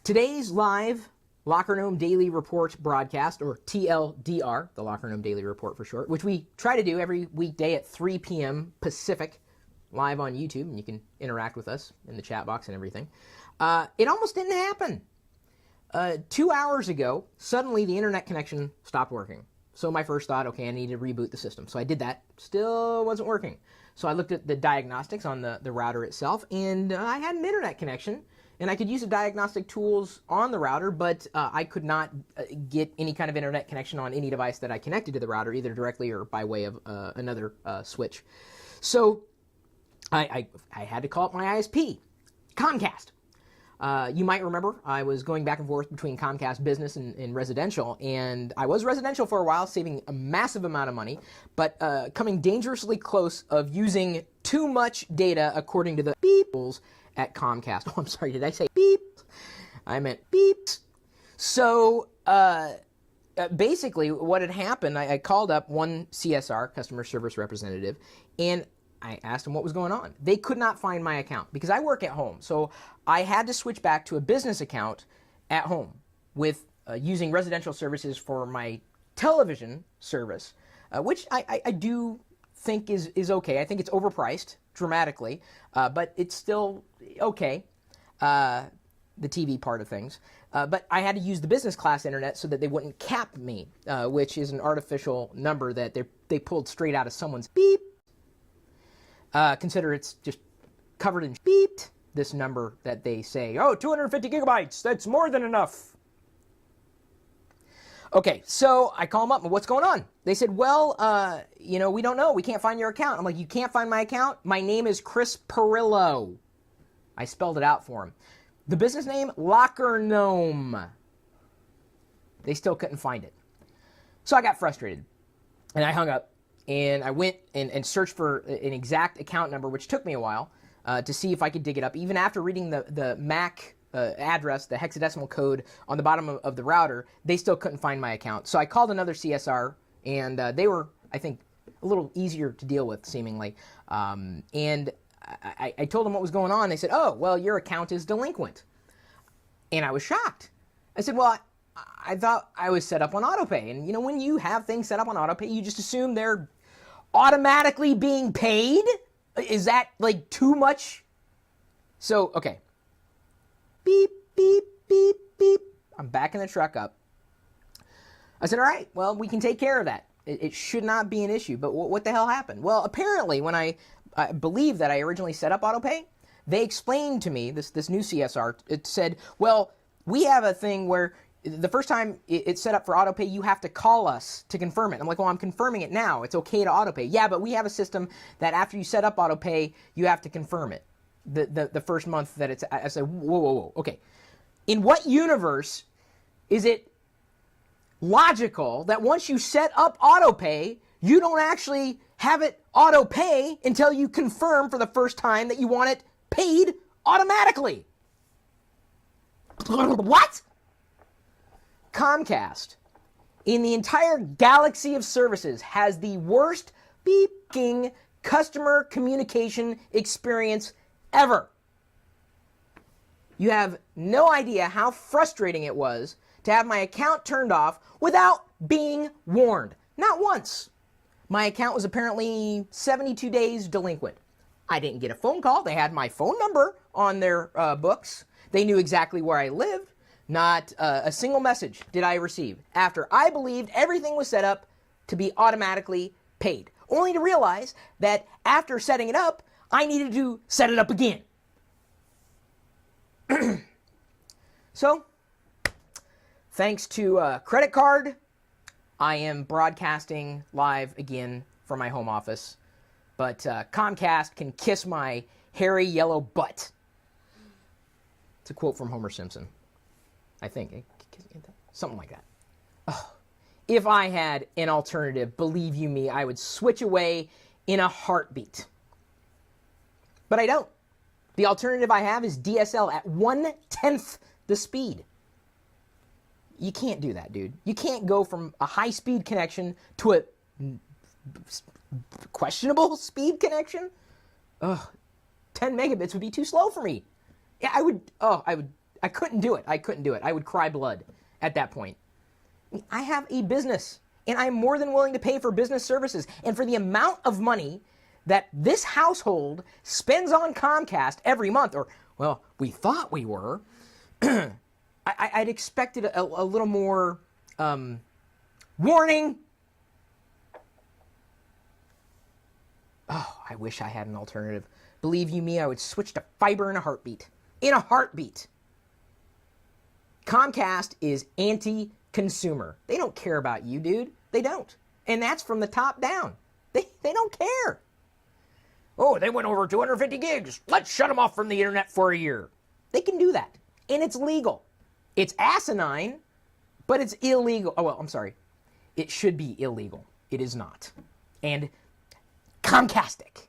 Today's live Locker Gnome Daily Report broadcast, or TLDR, the Locker Gnome Daily Report for short, which we try to do every weekday at 3 p.m. Pacific, live on YouTube, and you can interact with us in the chat box and everything. It almost didn't happen. 2 hours ago, suddenly the internet connection stopped working. So my first thought, okay, I need to reboot the system. So I did that. Still wasn't working. So I looked at the diagnostics on the router itself, and I had an internet connection. And I could use the diagnostic tools on the router, but I could not get any kind of internet connection on any device that I connected to the router, either directly or by way of another switch. So I had to call up my ISP, Comcast. You might remember I was going back and forth between Comcast Business and Residential, and I was residential for a while, saving a massive amount of money, but coming dangerously close of using too much data according to the peoples at Comcast. Oh, I'm sorry, did I say beep? I meant beeps. So basically what had happened, I called up one CSR, customer service representative, and I asked them what was going on. They could not find my account because I work at home. So I had to switch back to a business account at home with using residential services for my television service, which I do think is okay. I think it's overpriced dramatically, but it's still okay, the TV part of things. But I had to use the business class internet so that they wouldn't cap me, which is an artificial number that they pulled straight out of someone's beep. Consider it's just covered in beeped, this number that they say, oh, 250 gigabytes, that's more than enough. Okay, so I call them up, and what's going on? They said, well, we don't know. We can't find your account. I'm like, you can't find my account? My name is Chris Perillo. I spelled it out for him. The business name, Locker Gnome. They still couldn't find it. So I got frustrated, and I hung up, and I went and searched for an exact account number, which took me a while to see if I could dig it up. Even after reading the MAC address, the hexadecimal code on the bottom of the router, they still couldn't find my account. So I called another CSR, and they were, I think, a little easier to deal with, seemingly. And I told them what was going on. They said, oh, well, your account is delinquent. And I was shocked. I said, well, I thought I was set up on autopay. And, when you have things set up on autopay, you just assume they're automatically being paid? Is that, too much? So, okay. Beep, beep, beep, beep. I'm backing the truck up. I said, all right, well, we can take care of that. It should not be an issue. But what the hell happened? Well, apparently, when I believe that I originally set up autopay, they explained to me, this new CSR, it said, well, we have a thing where the first time it's set up for autopay, you have to call us to confirm it. I'm like, well, I'm confirming it now. It's okay to autopay. Yeah, but we have a system that after you set up autopay, you have to confirm it. The first month that it's, I said, whoa, okay. In what universe is it logical that once you set up autopay, you don't actually have it autopay until you confirm for the first time that you want it paid automatically? What? Comcast, in the entire galaxy of services, has the worst beeping customer communication experience ever. You have no idea how frustrating it was to have my account turned off without being warned. Not once. My account was apparently 72 days delinquent. I didn't get a phone call. They had my phone number on their books. They knew exactly where I lived. Not a single message did I receive after I believed everything was set up to be automatically paid, only to realize that after setting it up, I needed to set it up again. So, thanks to credit card, I am broadcasting live again from my home office, but Comcast can kiss my hairy yellow butt. It's a quote from Homer Simpson. I think. Something like that. Oh, if I had an alternative, believe you me, I would switch away in a heartbeat. But I don't. The alternative I have is DSL at 1/10 the speed. You can't do that, dude. You can't go from a high-speed connection to a questionable speed connection. Ugh, 10 megabits would be too slow for me. Yeah, I would I couldn't do it. I couldn't do it. I would cry blood at that point. I have a business, and I'm more than willing to pay for business services. And for the amount of money that this household spends on Comcast every month, or, well, we thought we were, I'd expected a little more warning. Oh, I wish I had an alternative. Believe you me, I would switch to fiber in a heartbeat. In a heartbeat. Comcast is anti-consumer. They don't care about you, dude. They don't. And that's from the top down. They don't care. Oh, they went over 250 gigs. Let's shut them off from the internet for a year. They can do that. And it's legal. It's asinine, but it's illegal. Oh, well, I'm sorry. It should be illegal. It is not. And Comcastic.